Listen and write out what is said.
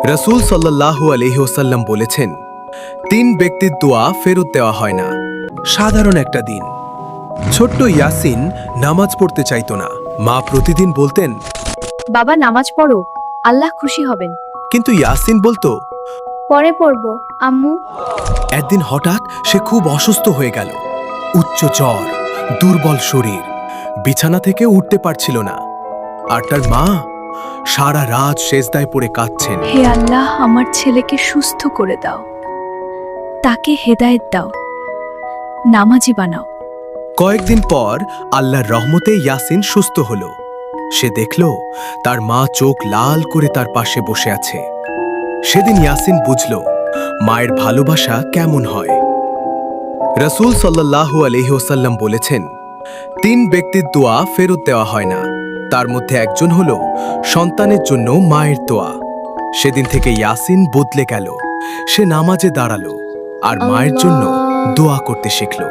রাসূল সাল্লাল্লাহু আলাইহি ওয়াসাল্লাম বলেছেন, 3 ব্যক্তির দোয়া ফেরত দেওয়া হয় না। সাধারণ একটা দিন। ছোট্ট ইয়াসিন নামাজ পড়তে চাইতো না। মা প্রতিদিন বলতেন, বাবা নামাজ পড়ো, আল্লাহ খুশি হবেন। কিন্তু ইয়াসিন বলতো। পরে পড়বো আম্মু। একদিন হঠাৎ সে খুব অসুস্থ হয়ে গেল। উচ্চ জ্বর, দুর্বল শরীর, বিছানা থেকে উঠতে পারছিল না। আর তার মা সারা রাত সেজদায় পড়ে কাঁদছেন। হে আল্লাহ, আমার ছেলেকে সুস্থ করে দাও, তাকে হেদায়েত দাও, নামাজি বানাও। কয়েকদিন পর আল্লাহর রহমতে ইয়াসিন সুস্থ হলো। সে দেখল তার মা চোখ লাল করে তার পাশে বসে আছে। সেদিন ইয়াসিন বুঝল মায়ের ভালোবাসা কেমন হয়। রাসূল সাল্লাল্লাহু আলাইহি ওয়াসাল্লাম বলেছেন, 3 ব্যক্তির দোয়া ফেরত দেওয়া হয় না। তার মধ্যে একজন হলো সন্তানের জন্য মায়ের দোয়া। সেদিন থেকে ইয়াসিন বদলে গেল। সে নামাজে দাঁড়ালো আর মায়ের জন্য দোয়া করতে শিখল।